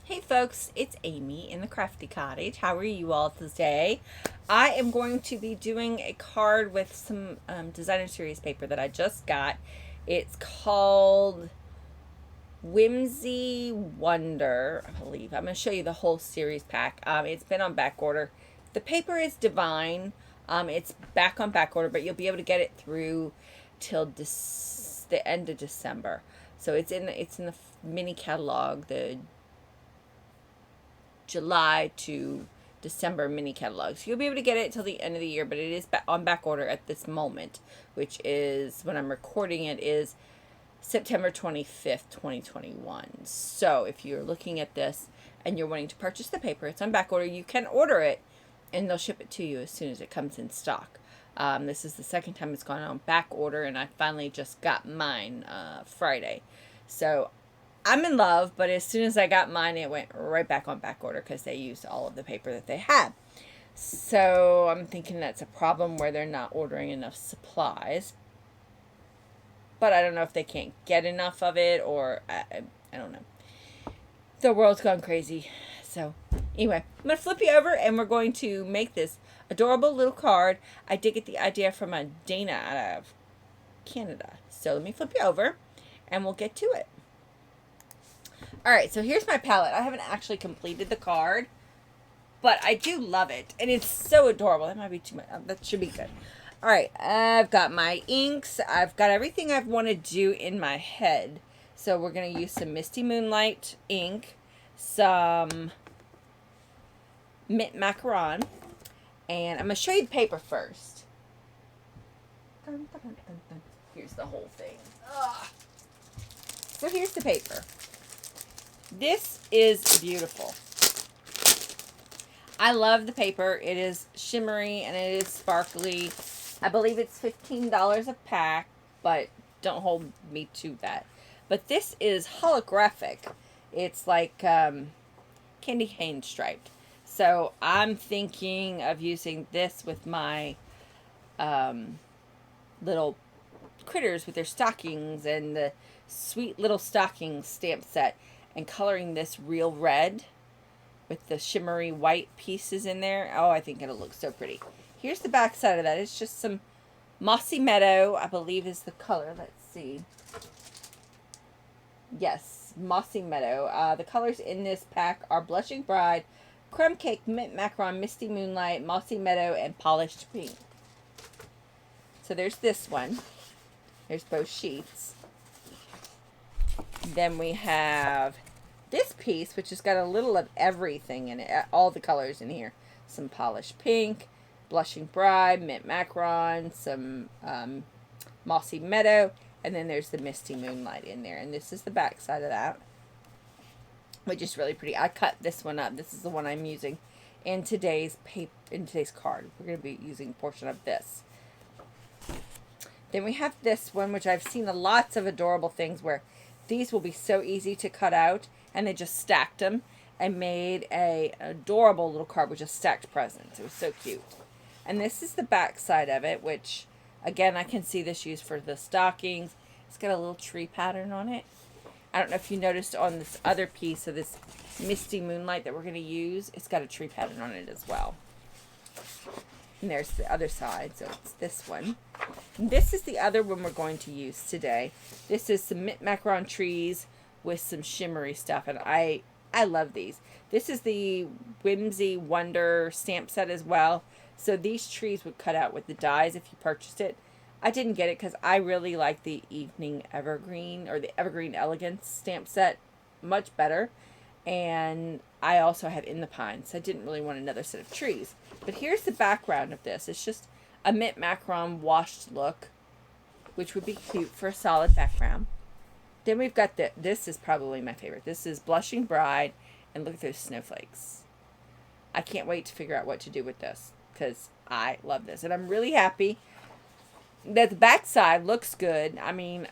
Hey folks, it's Amy in the Crafty Cottage. How are you all today? I am going to be doing a card with some designer series paper that I just got. It's called Whimsy Wonder, I believe. I'm going to show you the whole series pack. It's been on back order. The paper is divine. It's back on back order, but you'll be able to get it through till the end of December. So it's in the mini catalog, the July to December mini catalog. So you'll be able to get it till the end of the year, but it is on back order at this moment, which is when I'm recording it is September 25th, 2021. So if you're looking at this and you're wanting to purchase the paper, it's on back order. You can order it and they'll ship it to you as soon as it comes in stock. This is the second time it's gone on back order, and I finally just got mine Friday. So I'm in love, but as soon as I got mine, it went right back on back order because they used all of the paper that they had. So I'm thinking that's a problem where they're not ordering enough supplies. But I don't know if they can't get enough of it, or I don't know. The world's gone crazy. So anyway, I'm going to flip you over and we're going to make this adorable little card. I did get the idea from a Dana out of Canada. So let me flip you over and we'll get to it. Alright, so here's my palette. I haven't actually completed the card, but I do love it. And it's so adorable. That might be too much. That should be good. Alright, I've got my inks. I've got everything I want to do in my head. So we're going to use some Misty Moonlight ink, some mint macaron, and I'm going to show you the paper first. Here's the whole thing. Ugh. So here's the paper. This is beautiful. I love the paper. It is shimmery and it is sparkly. I believe it's $15 a pack, but don't hold me to that. But this is holographic. It's like candy cane striped. So I'm thinking of using this with my little critters with their stockings and the sweet little stocking stamp set, and coloring this real red with the shimmery white pieces in there. Oh, I think it'll look so pretty. Here's the back side of that. It's just some mossy meadow, I believe is the color. Let's see. Yes, mossy meadow. The colors in this pack are Blushing Bride, Crumb Cake, Mint Macaron, Misty Moonlight, Mossy Meadow, and Polished Pink. So there's this one. There's both sheets. Then we have this piece, which has got a little of everything in it. All the colors in here. Some Polished Pink, Blushing Bride, Mint Macaron, some Mossy Meadow, and then there's the Misty Moonlight in there. And this is the back side of that, which is really pretty. I cut this one up. This is the one I'm using in today's card. We're going to be using a portion of this. Then we have this one, which I've seen lots of adorable things where these will be so easy to cut out, and they just stacked them and made an adorable little card with just stacked presents. It was so cute. And this is the back side of it, which, again, I can see this used for the stockings. It's got a little tree pattern on it. I don't know if you noticed on this other piece of this Misty Moonlight that we're going to use, it's got a tree pattern on it as well. And there's the other side, so it's this one. And this is the other one we're going to use today. This is some mint macaron trees with some shimmery stuff, and I love these. This is the Whimsy Wonder stamp set as well. So these trees would cut out with the dies if you purchased it. I didn't get it because I really like the Evening Evergreen or the Evergreen Elegance stamp set much better. And I also have In the Pines, so I didn't really want another set of trees. But here's the background of this. It's just a mint macaron washed look, which would be cute for a solid background. Then we've got this is probably my favorite. This is Blushing Bride, and look at those snowflakes. I can't wait to figure out what to do with this because I love this. And I'm really happy that the back side looks good. I mean,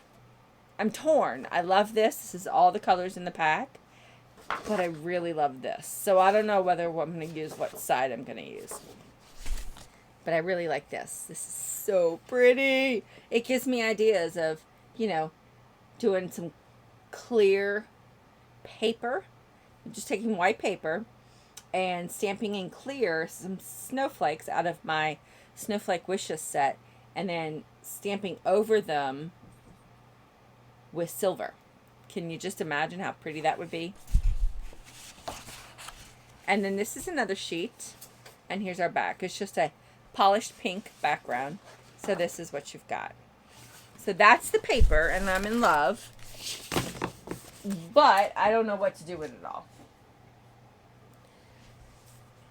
I'm torn. I love this. This is all the colors in the pack. But I really love this. So I don't know whether I'm going to use what side I'm going to use. But I really like this. This is so pretty. It gives me ideas of, doing some clear paper just taking white paper and stamping in clear some snowflakes out of my Snowflake Wishes set, and then stamping over them with silver. Can you just imagine how pretty that would be? And then this is another sheet, and here's our back. It's just a polished pink background. So this is what you've got. So that's the paper, and I'm in love, but I don't know what to do with it all.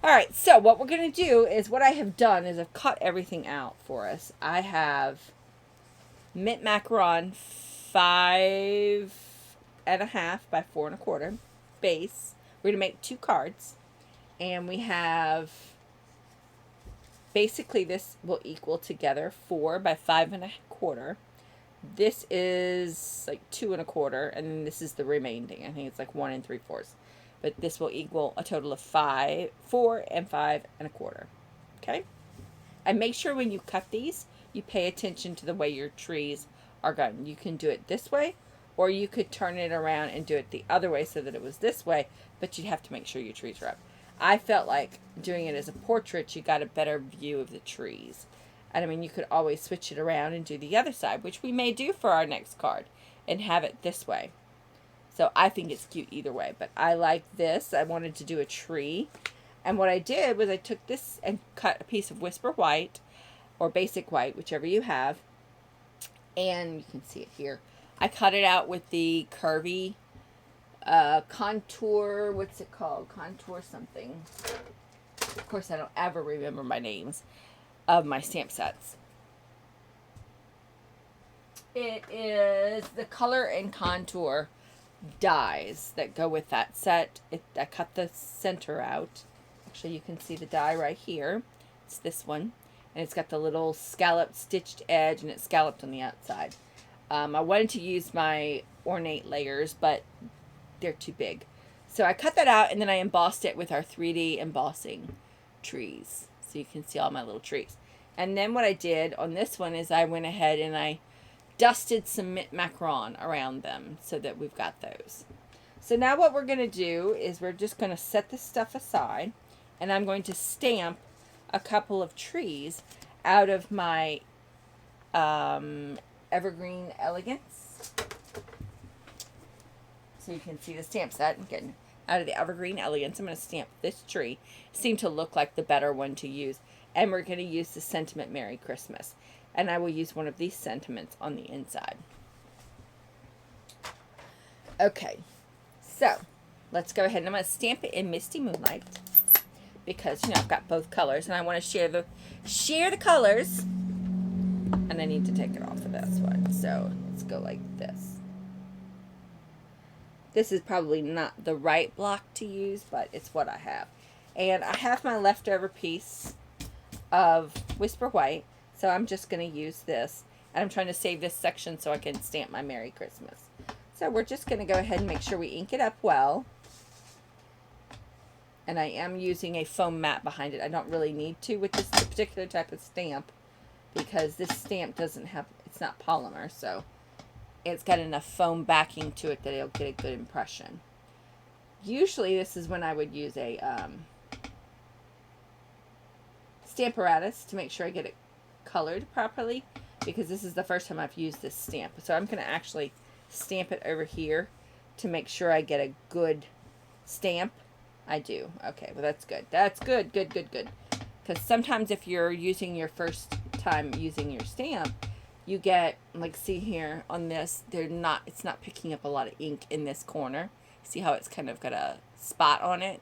All right, so what we're going to do is, what I have done is I've cut everything out for us. I have mint macaron 5.5 by 4.25 base. We're going to make 2 cards, and we have, basically this will equal together 4 by 5.25. This is like 2.25, and then this is the remaining. I think it's like 1 3/4. But this will equal a total of 4 and 5.25. Okay? And make sure when you cut these, you pay attention to the way your trees are going. You can do it this way, or you could turn it around and do it the other way so that it was this way, but you'd have to make sure your trees are up. I felt like doing it as a portrait, you got a better view of the trees. And I mean, you could always switch it around and do the other side, which we may do for our next card, and have it this way. So I think it's cute either way, but I like this. I wanted to do a tree. And what I did was I took this and cut a piece of Whisper White, or Basic White, whichever you have. And you can see it here. I cut it out with the curvy contour, what's it called? Contour something. Of course, I don't ever remember my names of my stamp sets. It is the Color and Contour dies that go with that set. I cut the center out. Actually, you can see the die right here. It's this one, and it's got the little scalloped stitched edge, and it's scalloped on the outside. I wanted to use my ornate layers, but they're too big, so I cut that out, and then I embossed it with our 3D embossing trees, so you can see all my little trees. And then what I did on this one is I went ahead and I dusted some mint macaron around them so that we've got those. So now what we're going to do is we're just going to set this stuff aside, and I'm going to stamp a couple of trees out of my Evergreen Elegance. So you can see the stamp set. I'm getting out of the Evergreen Elegance. I'm going to stamp this tree. It seemed to look like the better one to use. And we're going to use the sentiment Merry Christmas. And I will use one of these sentiments on the inside. Okay, so let's go ahead, and I'm going to stamp it in Misty Moonlight, because I've got both colors, and I want to share the colors. And I need to take it off of this one, so let's go like this. This is probably not the right block to use, but it's what I have. And I have my leftover piece of Whisper White, so I'm just going to use this. And I'm trying to save this section so I can stamp my Merry Christmas. So we're just going to go ahead and make sure we ink it up well. And I am using a foam mat behind it. I don't really need to with this particular type of stamp, because this stamp doesn't have, it's not polymer, so it's got enough foam backing to it that it'll get a good impression. Usually this is when I would use a Stamparatus to make sure I get it colored properly, because this is the first time I've used this stamp. So I'm going to actually stamp it over here to make sure I get a good stamp. I do. Okay, well that's good. That's good, good, good, good. Because sometimes if you're using your first time using your stamp, you get, like, see here on this, it's not picking up a lot of ink in this corner. See how it's kind of got a spot on it?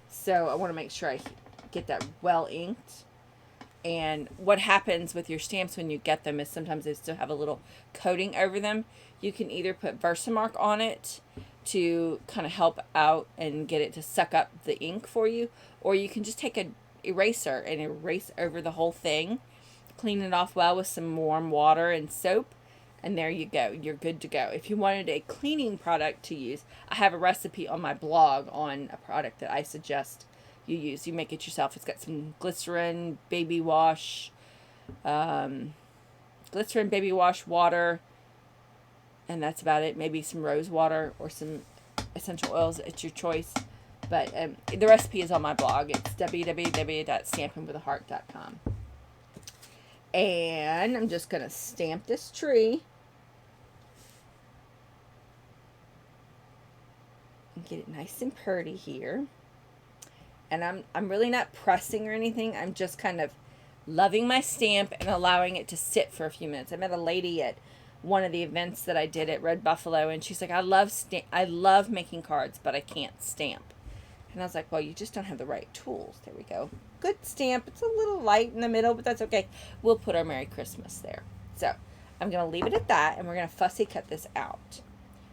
So I want to make sure I get that well inked. And what happens with your stamps when you get them is sometimes they still have a little coating over them. You can either put Versamark on it to kind of help out and get it to suck up the ink for you, or you can just take an eraser and erase over the whole thing, clean it off well with some warm water and soap, and there you go. You're good to go. If you wanted a cleaning product to use, I have a recipe on my blog on a product that I suggest you use. You make it yourself. It's got some glycerin, baby wash, water, and that's about it. Maybe some rose water or some essential oils. It's your choice. But the recipe is on my blog. It's www.stampingwithaheart.com. And I'm just going to stamp this tree. And get it nice and pretty here. And I'm really not pressing or anything. I'm just kind of loving my stamp and allowing it to sit for a few minutes. I met a lady at one of the events that I did at Red Buffalo, and she's like, I love making cards, but I can't stamp. And I was like, well, you just don't have the right tools. There we go. Good stamp. It's a little light in the middle, but that's okay. We'll put our Merry Christmas there. So I'm going to leave it at that, and we're going to fussy cut this out.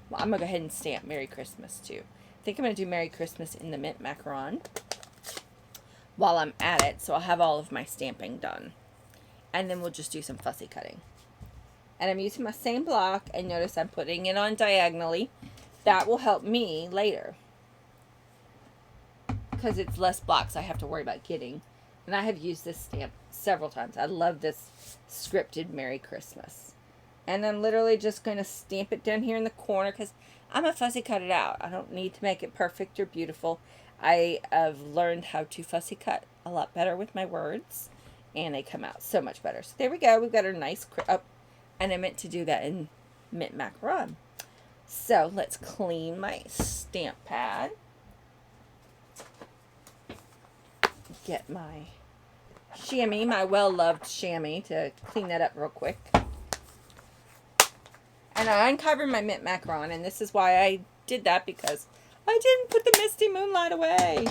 Well, I'm going to go ahead and stamp Merry Christmas, too. I think I'm going to do Merry Christmas in the mint macaron while I'm at it, so I'll have all of my stamping done. And then we'll just do some fussy cutting. And I'm using my same block, and notice I'm putting it on diagonally. That will help me later, because it's less blocks I have to worry about getting. And I have used this stamp several times. I love this scripted Merry Christmas. And I'm literally just going to stamp it down here in the corner, because I'm a fussy cut it out. I don't need to make it perfect or beautiful. I have learned how to fussy cut a lot better with my words, and they come out so much better. So there we go. We've got our nice, and I meant to do that in mint macaron. So let's clean my stamp pad. Get my chamois, my well-loved chamois, to clean that up real quick. And I uncovered my mint macaron, and this is why I did that, because I didn't put the misty moonlight away.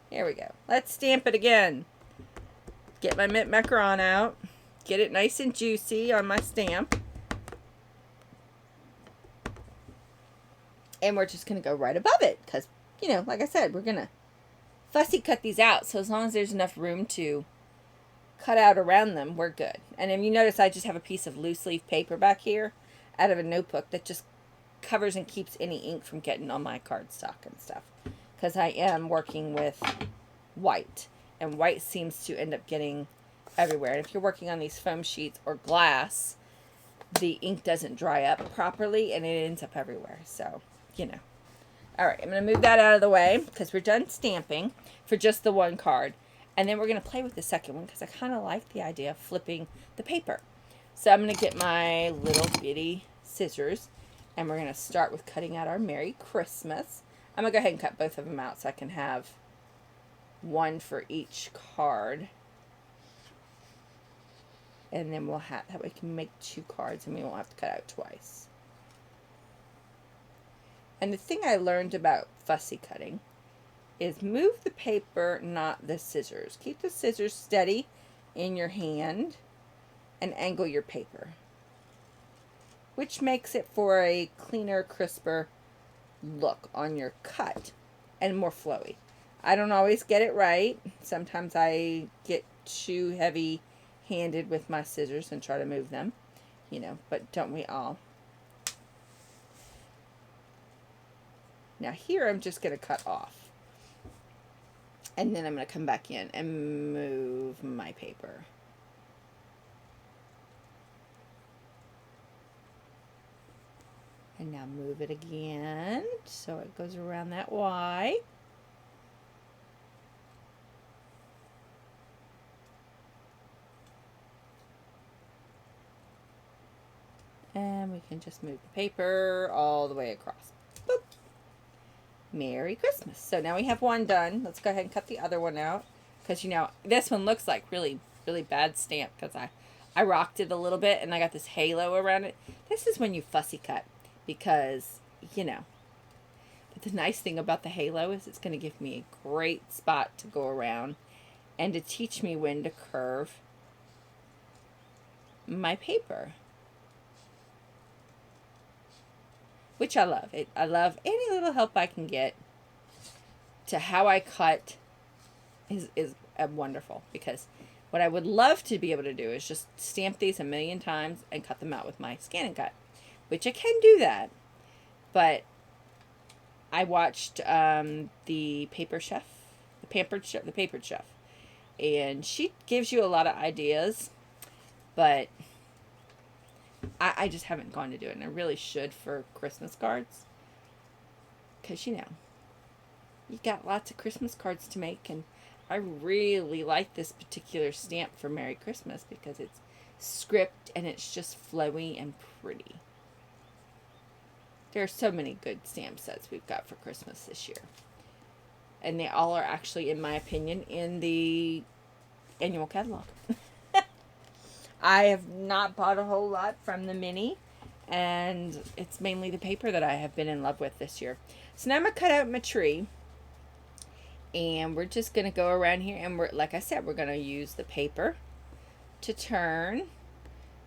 Here we go. Let's stamp it again. Get my mint macaron out. Get it nice and juicy on my stamp. And we're just going to go right above it, because, you know, like I said, we're going to fussy cut these out. So as long as there's enough room to cut out around them, we're good. And if you notice, I just have a piece of loose leaf paper back here out of a notebook that just covers and keeps any ink from getting on my cardstock and stuff, because I am working with white, and white seems to end up getting everywhere. And if you're working on these foam sheets or glass, the ink doesn't dry up properly and it ends up everywhere. So, you know. Alright, I'm going to move that out of the way, because we're done stamping for just the one card. And then we're going to play with the second one, because I kind of like the idea of flipping the paper. So I'm going to get my little bitty scissors, and we're going to start with cutting out our Merry Christmas. I'm going to go ahead and cut both of them out so I can have one for each card. And then we'll have, that way we can make 2 cards and we won't have to cut out twice. And the thing I learned about fussy cutting is move the paper, not the scissors. Keep the scissors steady in your hand and angle your paper, which makes it for a cleaner, crisper look on your cut and more flowy. I don't always get it right. Sometimes I get too heavy-handed with my scissors and try to move them, you know, but don't we all? Now here I'm just going to cut off. And then I'm going to come back in and move my paper. And now move it again so it goes around that Y. And we can just move the paper all the way across. Boop. Merry Christmas. So now we have one done. Let's go ahead and cut the other one out, because, you know, this one looks like really, really bad stamp because I rocked it a little bit and I got this halo around it. This is when you fussy cut, because, you know, but the nice thing about the halo is it's going to give me a great spot to go around and to teach me when to curve my paper, which I love. I love any little help I can get to how I cut is wonderful, because what I would love to be able to do is just stamp these a million times and cut them out with my scan and cut, which I can do that. But I watched the Papered Chef, and she gives you a lot of ideas, but I just haven't gone to do it, and I really should for Christmas cards, because, you know, you got lots of Christmas cards to make, and I really like this particular stamp for Merry Christmas because it's script and it's just flowy and pretty. There are so many good stamp sets we've got for Christmas this year. And they all are actually, in my opinion, in the annual catalog. I have not bought a whole lot from the mini, and it's mainly the paper that I have been in love with this year. So now I'm going to cut out my tree, and we're just going to go around here, and like I said, we're going to use the paper to turn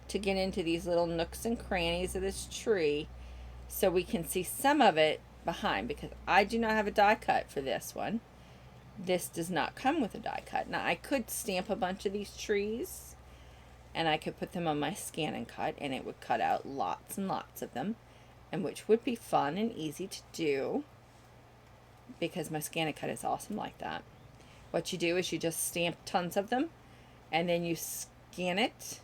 to get into these little nooks and crannies of this tree so we can see some of it behind, because I do not have a die cut for this one. This does not come with a die cut. Now I could stamp a bunch of these trees and I could put them on my scan and cut, and it would cut out lots and lots of them, and which would be fun and easy to do because my scan and cut is awesome like that. What you do is you just stamp tons of them, and then you scan it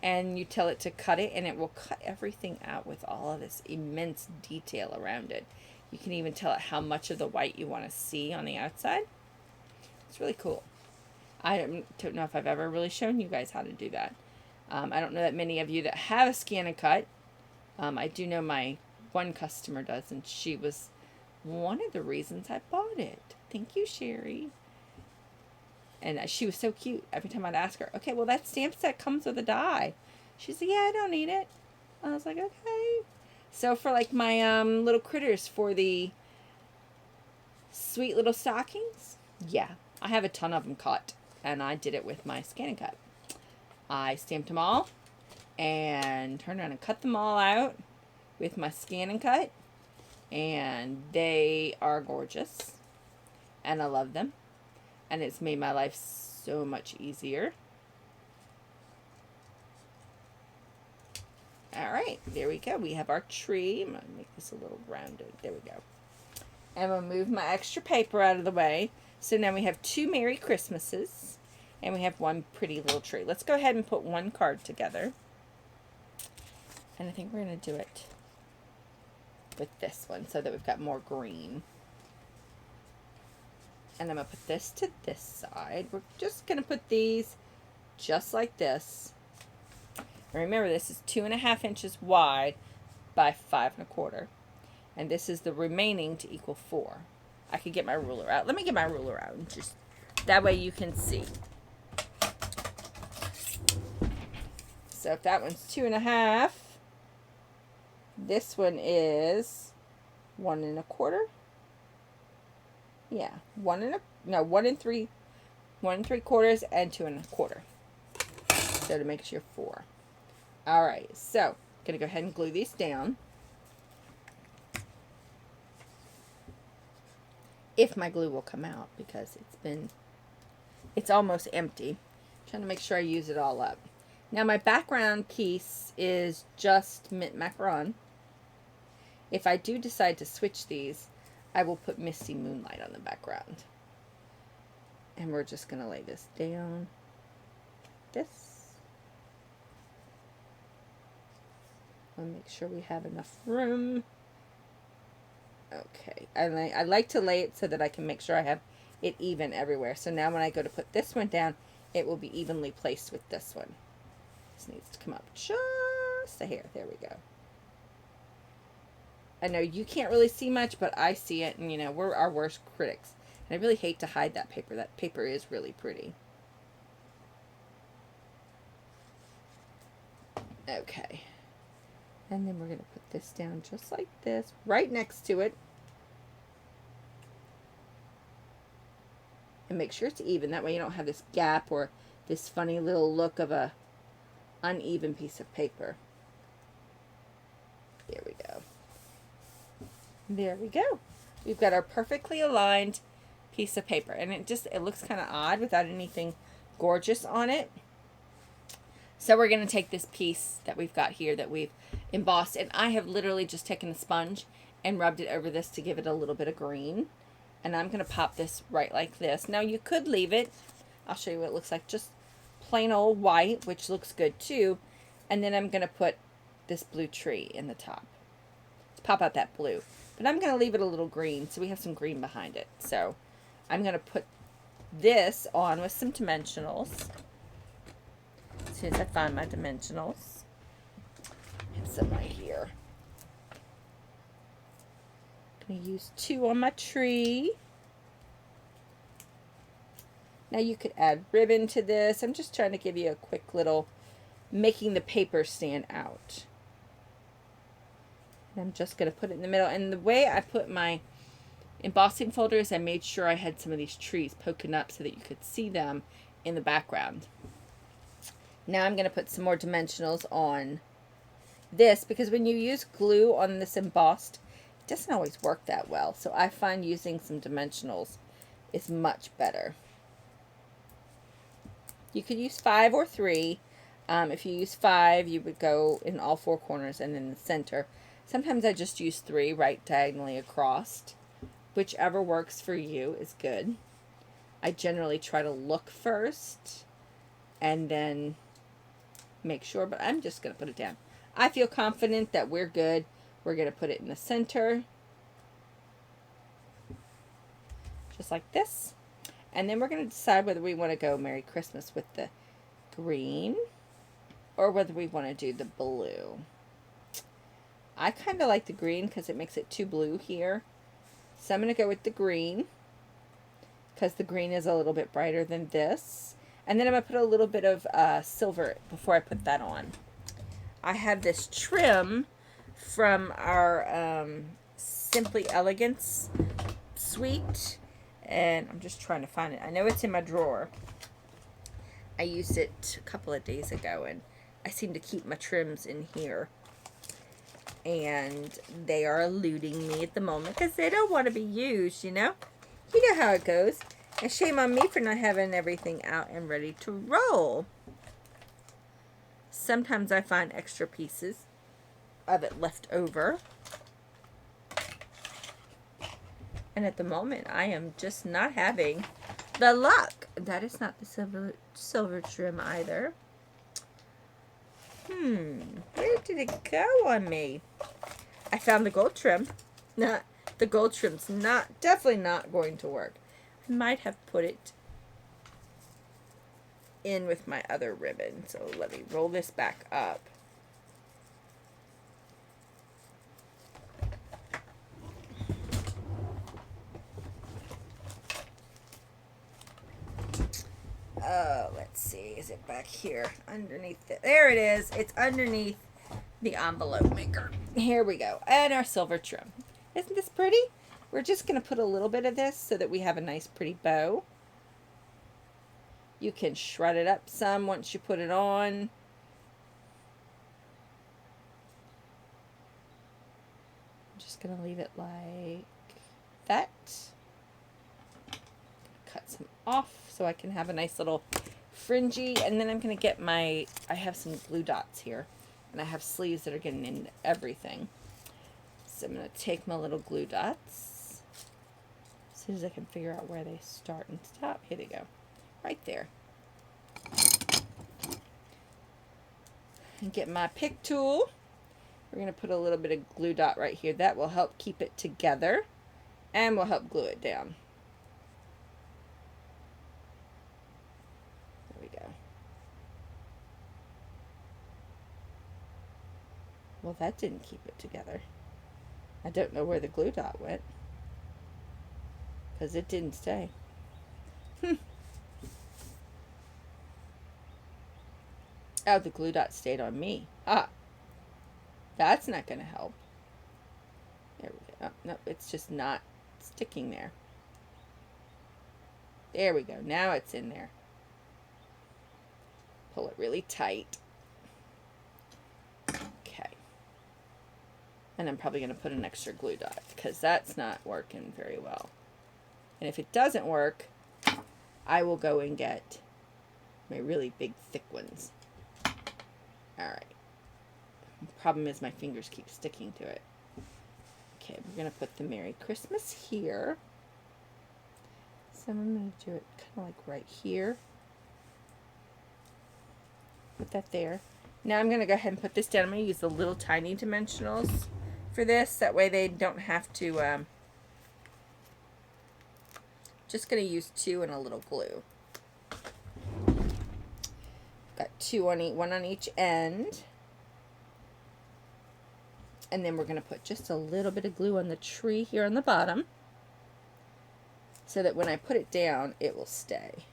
and you tell it to cut it, and it will cut everything out with all of this immense detail around it. You can even tell it how much of the white you want to see on the outside. It's really cool. I don't know if I've ever really shown you guys how to do that. I don't know that many of you that have a scan and cut. I do know my one customer does, and she was one of the reasons I bought it. Thank you, Sherry. And she was so cute. Every time I'd ask her, okay, well, that stamp set comes with a die. She's like, yeah, I don't need it. I was like, okay. So for like my little critters for the sweet little stockings, yeah, I have a ton of them cut, and I did it with my scan and cut. I stamped them all and turned around and cut them all out with my scan and cut, and they are gorgeous, and I love them, and it's made my life so much easier. Alright, there we go. We have our tree. I'm going to make this a little rounded. There we go. And we'll move my extra paper out of the way. So now we have 2 Merry Christmases, and we have 1 pretty little tree. Let's go ahead and put 1 card together. And I think we're going to do it with this one so that we've got more green. And I'm going to put this to this side. We're just going to put these just like this. And remember, this is 2.5 inches wide by 5 1/4. And this is the remaining to equal 4. I could get my ruler out. Let me get my ruler out, and just that way you can see. So if that one's 2.5, this one is 1 1/4. Yeah, 1 and 3 1 3/4 and 2 1/4. So to make sure 4. All right, so I'm gonna go ahead and glue these down. If my glue will come out, because it's almost empty. I'm trying to make sure I use it all up. Now my background piece is just mint macaron. If I do decide to switch these, I will put Misty Moonlight on the background. And we're just going to lay this down. This. I'll make sure we have enough room. Okay. And I like to lay it so that I can make sure I have it even everywhere. So now when I go to put this one down, it will be evenly placed with this one. This needs to come up just a hair. There we go. I know you can't really see much, but I see it, and you know, we're our worst critics. And I really hate to hide that paper. That paper is really pretty. Okay. And then we're going to put this down just like this, right next to it. And make sure it's even. That way you don't have this gap or this funny little look of a uneven piece of paper. There we go. There we go. We've got our perfectly aligned piece of paper, and it looks kind of odd without anything gorgeous on it. So we're going to take this piece that we've got here that we've embossed, and I have literally just taken a sponge and rubbed it over this to give it a little bit of green. And I'm going to pop this right like this. Now you could leave it. I'll show you what it looks like. Just plain old white, which looks good too. And then I'm going to put this blue tree in the top. Let's pop out that blue. But I'm going to leave it a little green so we have some green behind it. So I'm going to put this on with some dimensionals. As soon as I find my dimensionals. I have some right here. I'm going to use 2 on my tree. Now you could add ribbon to this. I'm just trying to give you a quick little, making the paper stand out. And I'm just going to put it in the middle. And the way I put my embossing folders, I made sure I had some of these trees poking up so that you could see them in the background. Now I'm going to put some more dimensionals on this, because when you use glue on this embossed, it doesn't always work that well. So I find using some dimensionals is much better. You could use 5 or 3. If you use 5, you would go in all 4 corners and in the center. Sometimes I just use 3 right diagonally across. Whichever works for you is good. I generally try to look first and then make sure, but I'm just going to put it down. I feel confident that we're good. We're going to put it in the center. Just like this. And then we're going to decide whether we want to go Merry Christmas with the green or whether we want to do the blue. I kind of like the green because it makes it too blue here. So I'm going to go with the green because the green is a little bit brighter than this. And then I'm going to put a little bit of silver before I put that on. I have this trim from our Simply Elegance suite. And I'm just trying to find it. I know it's in my drawer. I used it a couple of days ago, and I seem to keep my trims in here. And they are eluding me at the moment because they don't want to be used, you know? You know how it goes. And shame on me for not having everything out and ready to roll. Sometimes I find extra pieces of it left over. And at the moment, I am just not having the luck. That is not the silver trim either. Where did it go on me? I found the gold trim. The gold trim's definitely not going to work. I might have put it in with my other ribbon. So let me roll this back up. Let's see. Is it back here? Underneath it. There it is. It's underneath the envelope maker. Here we go. And our silver trim. Isn't this pretty? We're just going to put a little bit of this so that we have a nice pretty bow. You can shred it up some once you put it on. I'm just going to leave it like that. Cut some off so I can have a nice little fringy, and then I'm going to get I have some glue dots here, and I have sleeves that are getting into everything. So I'm going to take my little glue dots as soon as I can figure out where they start and stop. Here they go. Right there. And get my pick tool. We're going to put a little bit of glue dot right here. That will help keep it together and will help glue it down. Well, that didn't keep it together. I don't know where the glue dot went, because it didn't stay. Oh, the glue dot stayed on me. Ah, that's not going to help. There we go. Oh, no, it's just not sticking there. There we go. Now it's in there. Pull it really tight. And I'm probably going to put an extra glue dot because that's not working very well. And if it doesn't work, I will go and get my really big thick ones. Alright. The problem is my fingers keep sticking to it. Okay, we're going to put the Merry Christmas here. So I'm going to do it kind of like right here. Put that there. Now I'm going to go ahead and put this down. I'm going to use the little tiny dimensionals for this. That way they don't have to, just going to use 2 and a little glue. Got 2 on each, 1 on each end. And then we're going to put just a little bit of glue on the tree here on the bottom, so that when I put it down, it will stay.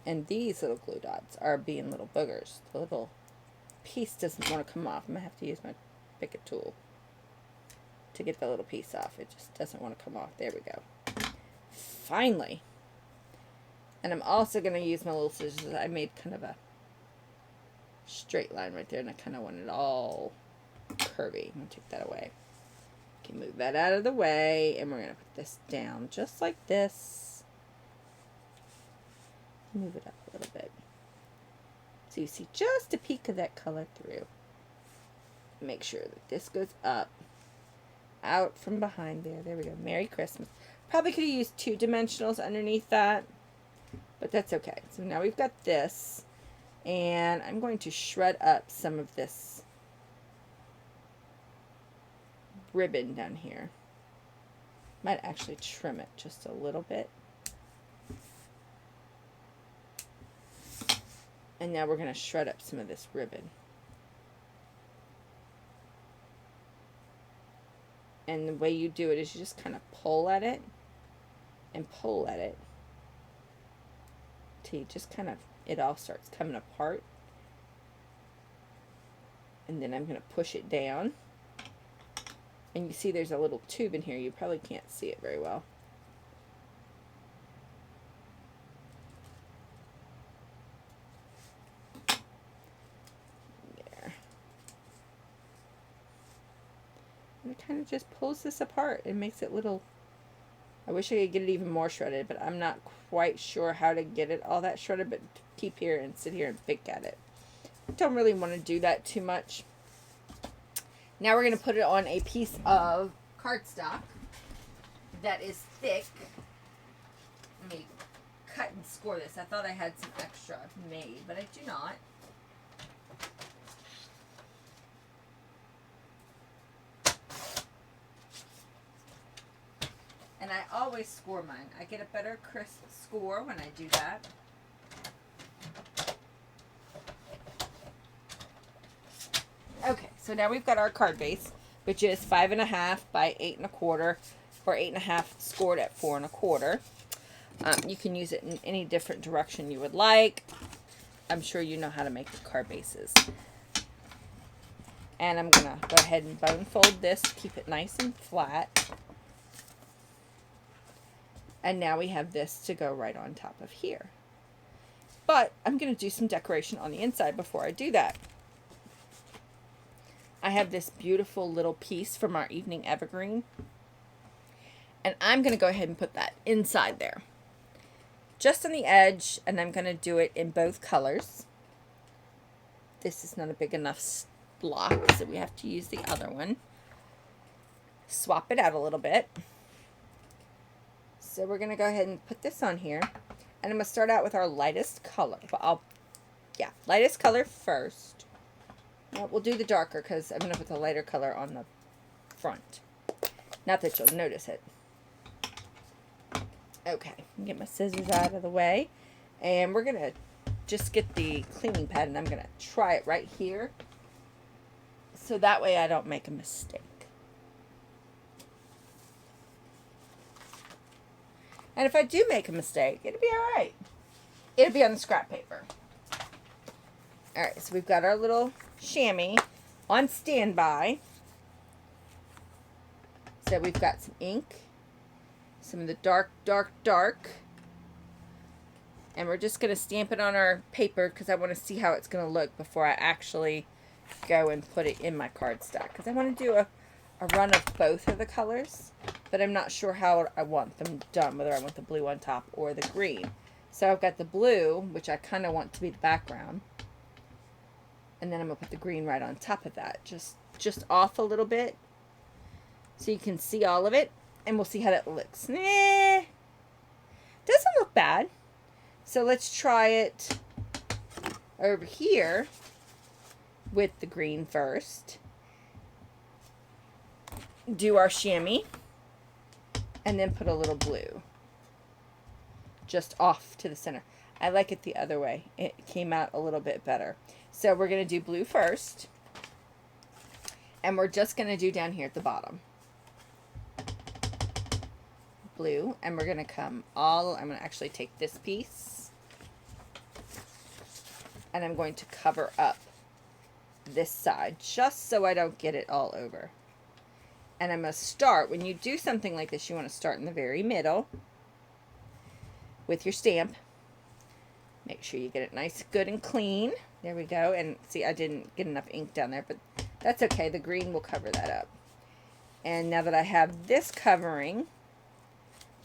And these little glue dots are being little boogers. The little piece doesn't want to come off. I'm going to have to use my Picket tool to get the little piece off. It just doesn't want to come off. There we go. Finally. And I'm also going to use my little scissors. I made kind of a straight line right there, and I kind of want it all curvy. I'm going to take that away. Okay, move that out of the way, and we're going to put this down just like this. Move it up a little bit, so you see just a peek of that color through. Make sure that this goes up, out from behind there. There we go. Merry Christmas. Probably could have used 2 dimensionals underneath that, but that's okay. So now we've got this, and I'm going to shred up some of this ribbon down here. Might actually trim it just a little bit. And now we're going to shred up some of this ribbon. And the way you do it is you just kind of pull at it and pull at it till you just kind of, it all starts coming apart. And then I'm going to push it down. And you see there's a little tube in here. You probably can't see it very well. Kind of just pulls this apart and makes it little. I wish I could get it even more shredded, but I'm not quite sure how to get it all that shredded, but keep here and sit here and pick at it. Don't really want to do that too much. Now we're going to put it on a piece of cardstock that is thick. Let me cut and score this. I thought I had some extra made, but I do not. And I always score mine. I get a better crisp score when I do that. Okay, so now we've got our card base, which is 5.5 by 8.25, or 8.5 scored at 4.25. You can use it in any different direction you would like. I'm sure you know how to make the card bases. And I'm going to go ahead and bone fold this, keep it nice and flat. And now we have this to go right on top of here. But I'm going to do some decoration on the inside before I do that. I have this beautiful little piece from our evening evergreen. And I'm going to go ahead and put that inside there. Just on the edge, and I'm going to do it in both colors. This is not a big enough block, so we have to use the other one. Swap it out a little bit. So we're going to go ahead and put this on here. And I'm going to start out with our lightest color. Well, lightest color first. Well, we'll do the darker because I'm going to put the lighter color on the front. Not that you'll notice it. Okay, get my scissors out of the way. And we're going to just get the cleaning pad, and I'm going to try it right here. So that way I don't make a mistake. And if I do make a mistake, it'll be all right. It'll be on the scrap paper. All right, so we've got our little chamois on standby. So we've got some ink, some of the dark, dark, dark. And we're just going to stamp it on our paper because I want to see how it's going to look before I actually go and put it in my cardstock. Because I want to do a run of both of the colors, but I'm not sure how I want them done, whether I want the blue on top or the green. So I've got the blue, which I kind of want to be the background, and then I'm going to put the green right on top of that, just off a little bit so you can see all of it. and we'll see how that looks. Doesn't look bad. So let's try it over here with the green first. Do our chamois and then put a little blue just off to the center. I like it the other way. It came out a little bit better. So we're going to do blue first, and we're just going to do down here at the bottom blue, and we're going to come all, I'm going to actually take this piece and I'm going to cover up this side just so I don't get it all over. And I'm going to start, when you do something like this, you want to start in the very middle with your stamp. Make sure you get it nice, good, and clean. There we go. And see, I didn't get enough ink down there, but that's okay. The green will cover that up. And now that I have this covering,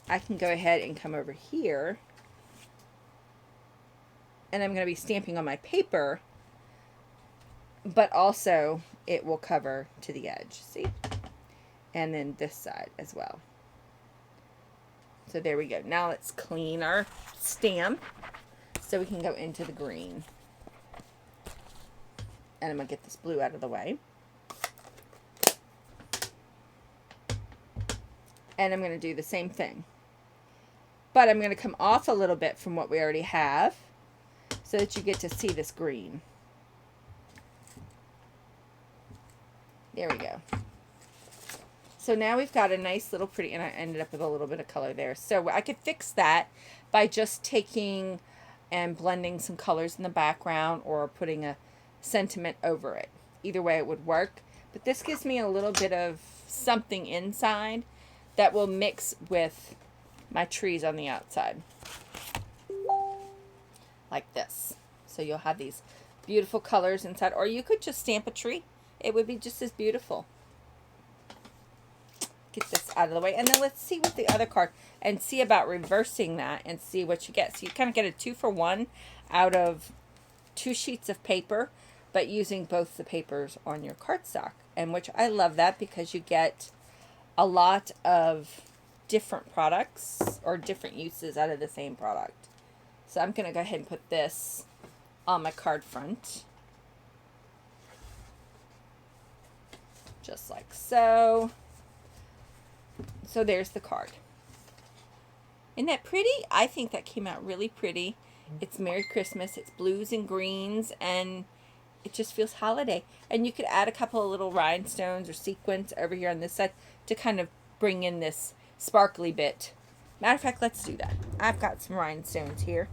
I can go ahead and come over here. And I'm going to be stamping on my paper, but also it will cover to the edge. See? And then this side as well. So there we go. Now let's clean our stamp so we can go into the green. And I'm going to get this blue out of the way. And I'm going to do the same thing. But I'm going to come off a little bit from what we already have so that you get to see this green. There we go. So now we've got a nice little pretty, and I ended up with a little bit of color there. So I could fix that by just taking and blending some colors in the background or putting a sentiment over it. Either way it would work. But this gives me a little bit of something inside that will mix with my trees on the outside. Like this. So you'll have these beautiful colors inside. Or you could just stamp a tree. It would be just as beautiful. Get this out of the way. And then let's see with the other card and see about reversing that and see what you get. So you kind of get a 2-for-1 out of 2 sheets of paper, but using both the papers on your cardstock. And which I love that because you get a lot of different products or different uses out of the same product. So I'm going to go ahead and put this on my card front. Just like so. So there's the card. Isn't that pretty? I think that came out really pretty. It's Merry Christmas. It's blues and greens, and it just feels holiday. And you could add a couple of little rhinestones or sequins over here on this side to kind of bring in this sparkly bit. Matter of fact, let's do that. I've got some rhinestones here.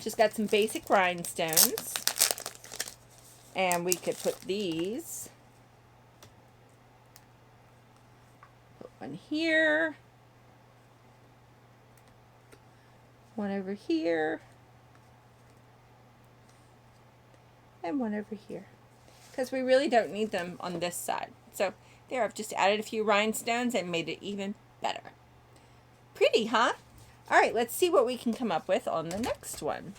Just got some basic rhinestones. And we could put these. Put one here. One over here. And one over here. Because we really don't need them on this side. So there, I've just added a few rhinestones and made it even better. Pretty, huh? All right, let's see what we can come up with on the next one.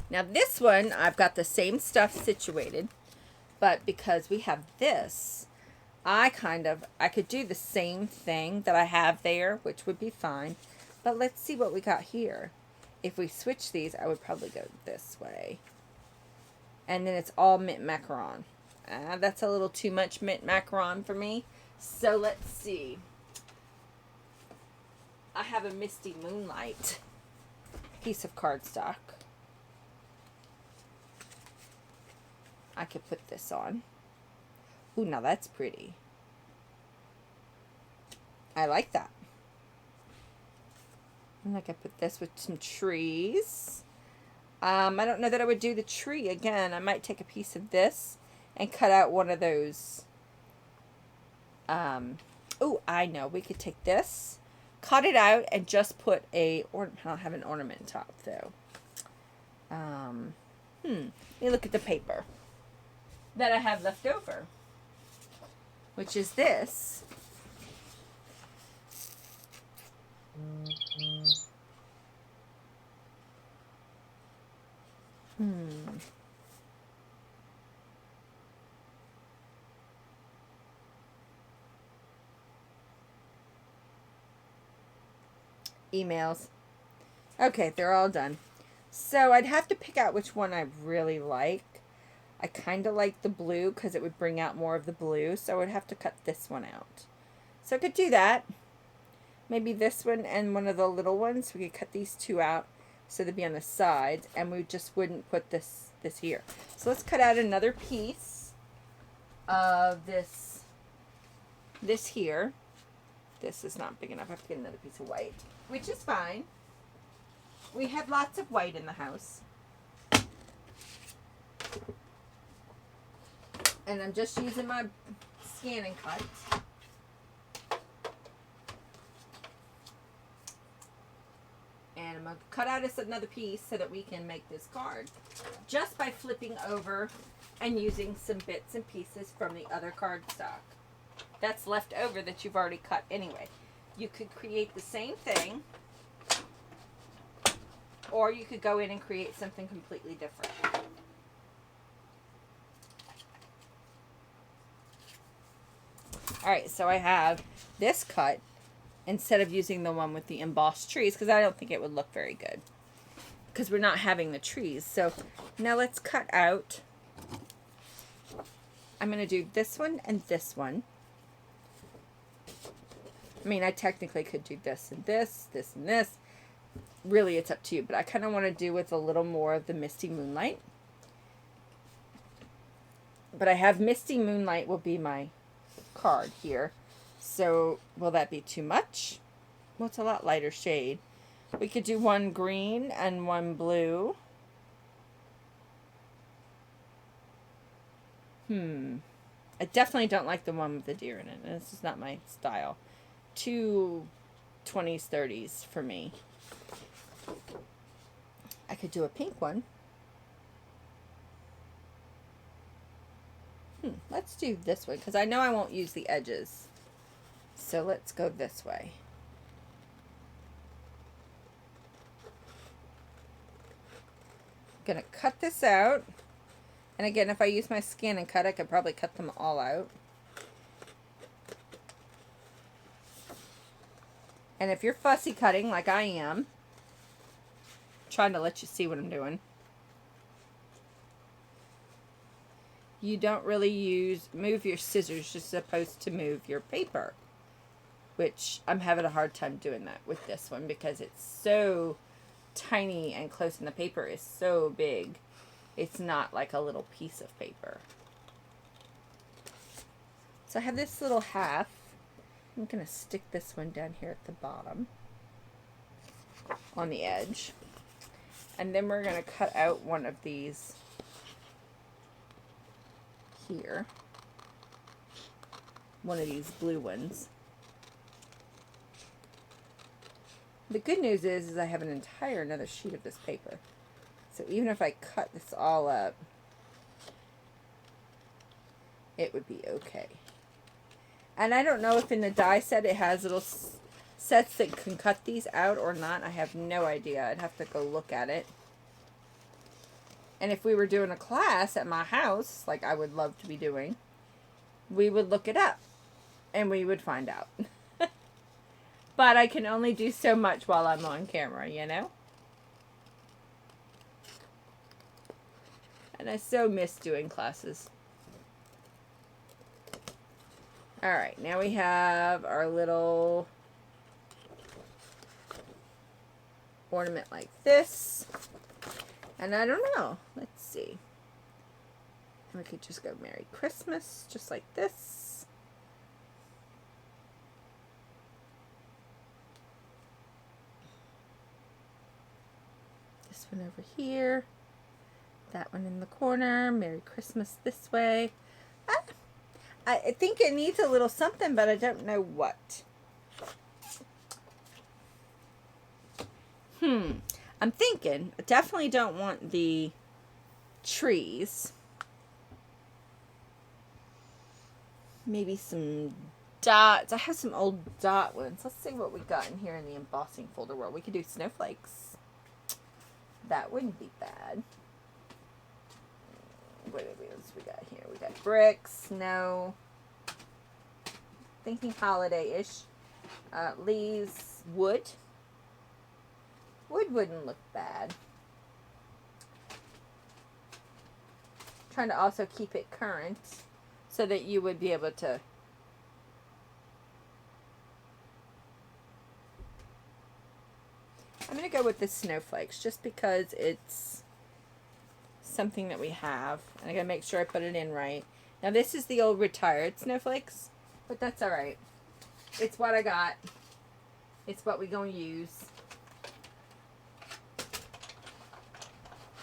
Now this one, I've got the same stuff situated, but because we have this, I could do the same thing that I have there, which would be fine. But let's see what we got here. If we switch these, I would probably go this way. And then it's all mint macaron. That's a little too much mint macaron for me. So let's see. I have a Misty Moonlight piece of cardstock. I could put this on. Ooh, now that's pretty. I like that. And I could put this with some trees. I don't know that I would do the tree again. I might take a piece of this and cut out one of those. Oh, I know. We could take this, cut it out, and just put a, I don't have an ornament top though. Let me look at the paper that I have left over, which is this. emails. Okay, they're all done. So I'd have to pick out which one I really like. I kind of like the blue because it would bring out more of the blue. So I would have to cut this one out. So I could do that. Maybe this one and one of the little ones. We could cut these two out so they'd be on the sides. And we just wouldn't put this here. So let's cut out another piece of this here. This is not big enough. I have to get another piece of white, which is fine. We have lots of white in the house. And I'm just using my scan and cut. And I'm going to cut out another piece so that we can make this card just by flipping over and using some bits and pieces from the other cardstock that's left over that you've already cut anyway. You could create the same thing, or you could go in and create something completely different. Alright, so I have this cut instead of using the one with the embossed trees because I don't think it would look very good because we're not having the trees. So now let's cut out. I'm going to do this one and this one. I mean, I technically could do this and this, this and this. Really, it's up to you, but I kind of want to do with a little more of the Misty Moonlight. But I have Misty Moonlight will be my card here. So, will that be too much? Well, it's a lot lighter shade. We could do one green and one blue. I definitely don't like the one with the deer in it. This is not my style. Too 20s, 30s for me. I could do a pink one. Let's do this one because I know I won't use the edges. So let's go this way. I'm going to cut this out. And again, if I use my scan and cut, I could probably cut them all out. And if you're fussy cutting like I am, trying to let you see what I'm doing, you don't really move your scissors, you're supposed to move your paper, which I'm having a hard time doing that with this one because it's so tiny and close and the paper is so big. It's not like a little piece of paper. So I have this little half. I'm going to stick this one down here at the bottom on the edge. And then we're going to cut out one of these here. One of these blue ones. The good news is I have an entire another sheet of this paper. So even if I cut this all up, it would be okay. And I don't know if in the die set it has little sets that can cut these out or not. I have no idea. I'd have to go look at it. And if we were doing a class at my house, like I would love to be doing, we would look it up and we would find out. But I can only do so much while I'm on camera, you know? And I so miss doing classes. Alright, now we have our little ornament like this. And I don't know. Let's see. We could just go Merry Christmas, just like this. This one over here. That one in the corner. Merry Christmas this way. I think it needs a little something, but I don't know what. I'm thinking, I definitely don't want the trees. Maybe some dots. I have some old dot ones. Let's see what we got in here in the embossing folder world. We could do snowflakes. That wouldn't be bad. What else we got here? We got bricks, snow. Thinking holiday-ish. Leaves, wood. Wood wouldn't look bad. Trying to also keep it current so that you would be able to I'm going to go with the snowflakes just because it's something that we have. And I got to make sure I put it in right. Now this is the old retired snowflakes, but that's all right. It's what I got. It's what we're going to use.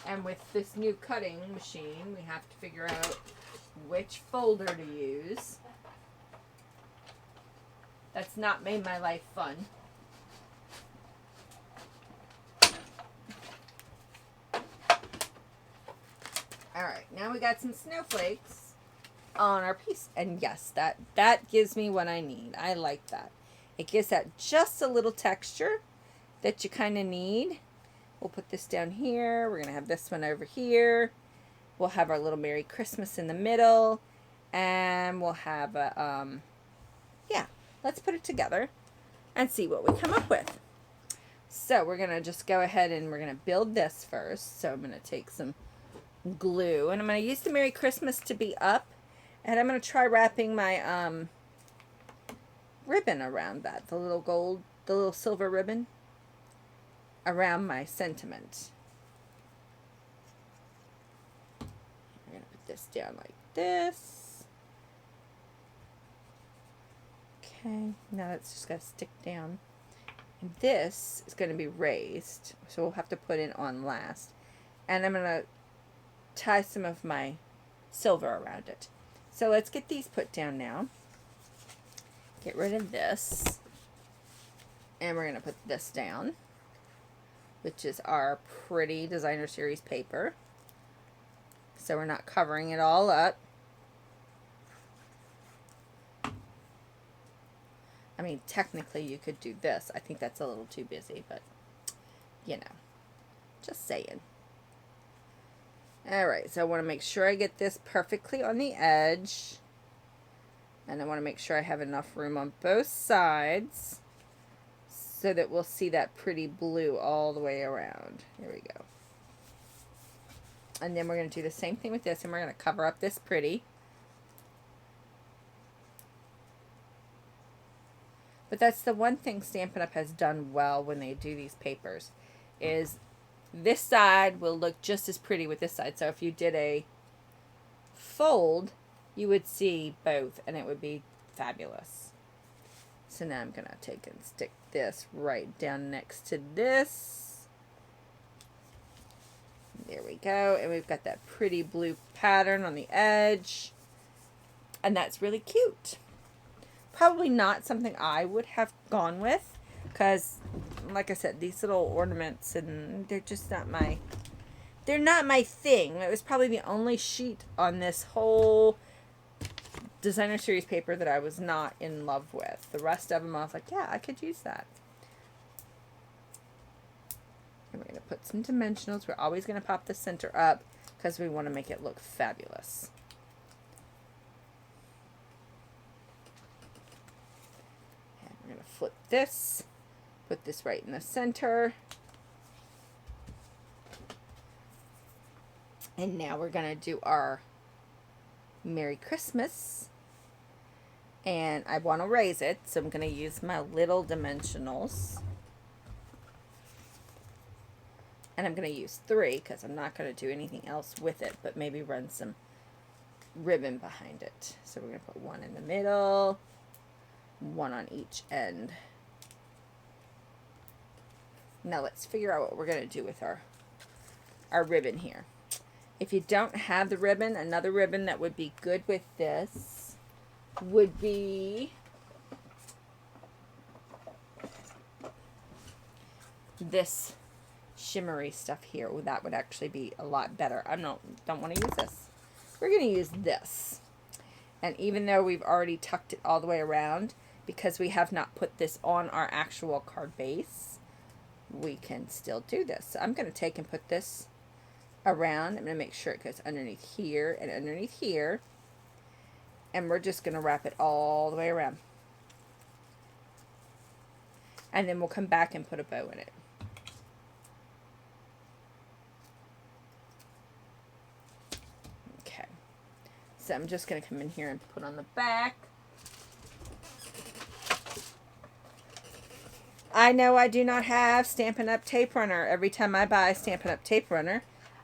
And with this new cutting machine, we have to figure out which folder to use. That's not made my life fun. Alright, now we got some snowflakes on our piece. And yes, that gives me what I need. I like that. It gives that just a little texture that you kind of need. We'll put this down here. We're going to have this one over here. We'll have our little Merry Christmas in the middle. And we'll have a, yeah, let's put it together and see what we come up with. So we're going to just go ahead and we're going to build this first. So I'm going to take some glue and I'm going to use the Merry Christmas to be up. And I'm going to try wrapping my ribbon around that. The little silver ribbon around my sentiment. I'm going to put this down like this. Okay, now that's just going to stick down. And this is going to be raised, so we'll have to put it on last. And I'm going to tie some of my silver around it. So let's get these put down now. Get rid of this. And we're going to put this down, which is our pretty designer series paper. So we're not covering it all up. I mean, technically you could do this. I think that's a little too busy, but you know, just saying. Alright, so I want to make sure I get this perfectly on the edge. And I want to make sure I have enough room on both sides so that we'll see that pretty blue all the way around. Here we go. And then we're going to do the same thing with this, and we're going to cover up this pretty. But that's the one thing Stampin' Up! Has done well when they do these papers, is this side will look just as pretty with this side. So if you did a fold, you would see both, and it would be fabulous. So now I'm going to take and stick this right down next to this. There we go. And we've got that pretty blue pattern on the edge. And that's really cute. Probably not something I would have gone with, because like I said, these little ornaments, and they're just not my, they're not my thing. It was probably the only sheet on this whole designer series paper that I was not in love with. The rest of them I was like, yeah, I could use that. And we're going to put some dimensionals. We're always going to pop the center up because we want to make it look fabulous. And we're going to flip this, put this right in the center. And now we're going to do our Merry Christmas. And I want to raise it, so I'm going to use my little dimensionals. And I'm going to use 3 because I'm not going to do anything else with it, but maybe run some ribbon behind it. So we're going to put 1 in the middle, 1 on each end. Now let's figure out what we're going to do with our ribbon here. If you don't have the ribbon, another ribbon that would be good with this would be this shimmery stuff here. Well, that would actually be a lot better. I don't want to use this. We're going to use this. And even though we've already tucked it all the way around, because we have not put this on our actual card base, we can still do this. So I'm going to take and put this around. I'm going to make sure it goes underneath here and underneath here. And we're just going to wrap it all the way around. And then we'll come back and put a bow in it. So I'm just going to come in here and put on the back. I know I do not have Stampin' Up! Tape Runner. Every time I buy a Stampin' Up! Tape Runner,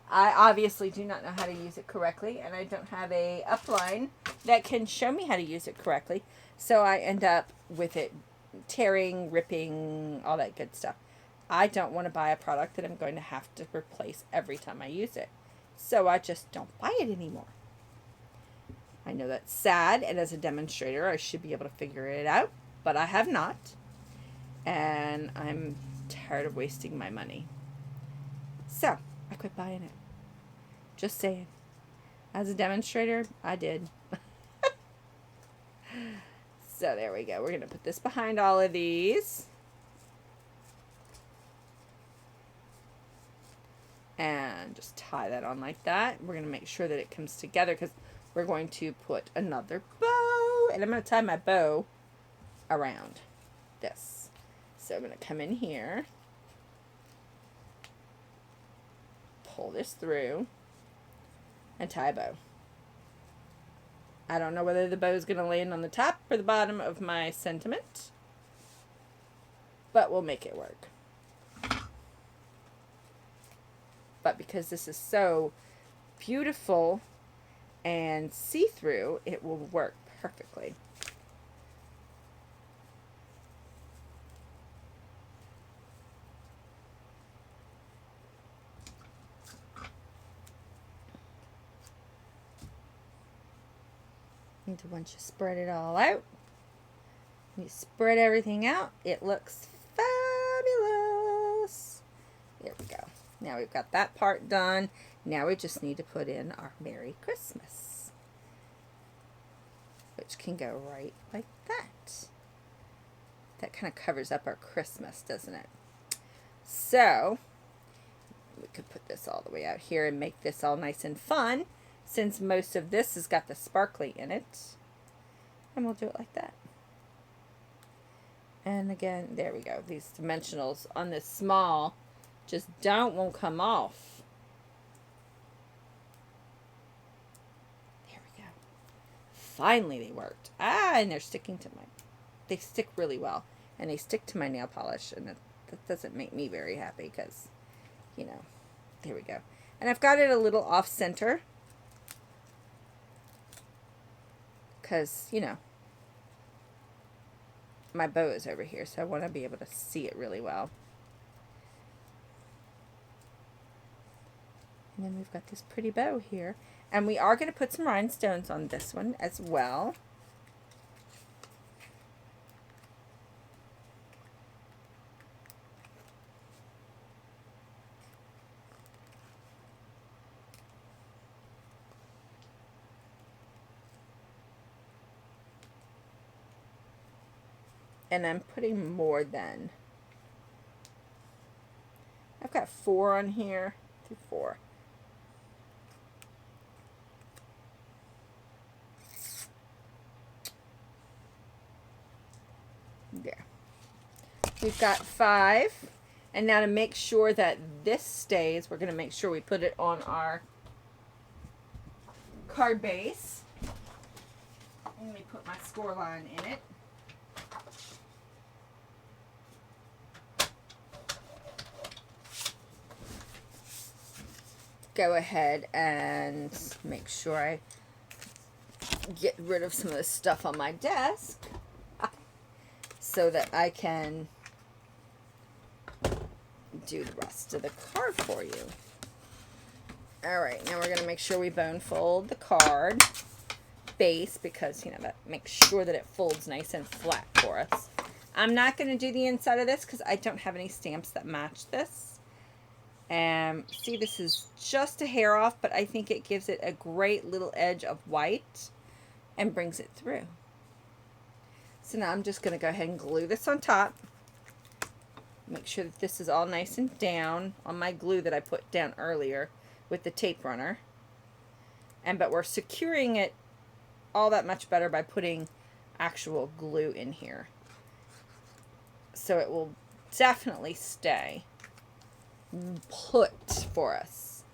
I obviously do not know how to use it correctly, and I don't have a upline that can show me how to use it correctly. So I end up with it tearing, ripping, all that good stuff. I don't want to buy a product that I'm going to have to replace every time I use it. So I just don't buy it anymore. I know that's sad, and as a demonstrator, I should be able to figure it out, but I have not. And I'm tired of wasting my money. So, I quit buying it. Just saying. As a demonstrator, I did. So, there we go. We're going to put this behind all of these. And just tie that on like that. We're going to make sure that it comes together because we're going to put another bow. And I'm going to tie my bow around this. So I'm going to come in here, pull this through, and tie a bow. I don't know whether the bow is going to land on the top or the bottom of my sentiment, but we'll make it work. But because this is so beautiful and see-through, it will work perfectly. And once you spread it all out, you spread everything out, it looks fabulous. There we go. Now we've got that part done. Now we just need to put in our Merry Christmas, which can go right like that. That kind of covers up our Christmas, doesn't it? So we could put this all the way out here and make this all nice and fun, since most of this has got the sparkly in it. And we'll do it like that. And again, there we go. These dimensionals on this small just won't come off. There we go. Finally they worked. And they're sticking to they stick really well. And they stick to my nail polish. And that doesn't make me very happy because, you know, there we go. And I've got it a little off center. Because, you know, my bow is over here, so I want to be able to see it really well. And then we've got this pretty bow here. And we are going to put some rhinestones on this one as well. And I'm putting more than. I've got 4 on here. 4. There. We've got 5. And now to make sure that this stays, we're going to make sure we put it on our card base. Let me put my score line in it. Go ahead and make sure I get rid of some of the stuff on my desk so that I can do the rest of the card for you. Alright, now we're going to make sure we bone fold the card base because, you know, that makes sure that it folds nice and flat for us. I'm not going to do the inside of this because I don't have any stamps that match this. See, this is just a hair off, but I think it gives it a great little edge of white and brings it through. So now I'm just going to go ahead and glue this on top. Make sure that this is all nice and down on my glue that I put down earlier with the tape runner. But we're securing it all that much better by putting actual glue in here. So it will definitely stay put for us.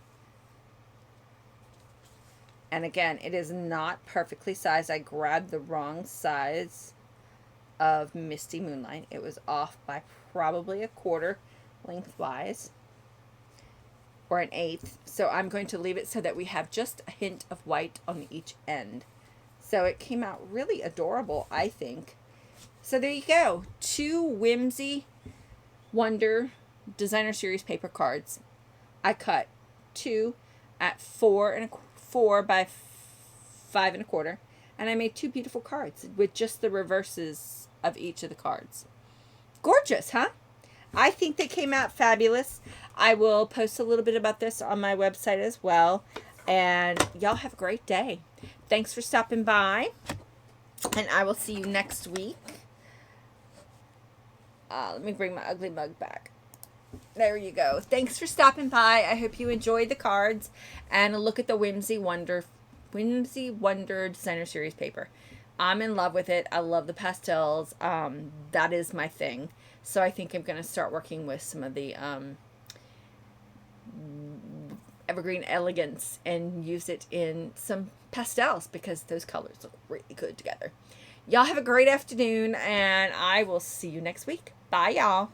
And again, it is not perfectly sized. I grabbed the wrong size of Misty Moonlight. It was off by probably a quarter lengthwise, or an eighth. So I'm going to leave it so that we have just a hint of white on each end. So it came out really adorable, I think. So there you go. 2 Whimsy Wonder Designer Series paper cards. I cut 2 at 4 by 5 1/4, and I made 2 beautiful cards with just the reverses of each of the cards. Gorgeous, huh? I think they came out fabulous. I will post a little bit about this on my website as well. And y'all have a great day. Thanks for stopping by. And I will see you next week. Let me bring my ugly mug back. There you go. Thanks for stopping by. I hope you enjoyed the cards. And a look at the Whimsy Wonder Designer Series paper. I'm in love with it. I love the pastels. That is my thing. So I think I'm going to start working with some of the Evergreen Elegance and use it in some pastels because those colors look really good together. Y'all have a great afternoon, and I will see you next week. Bye, y'all.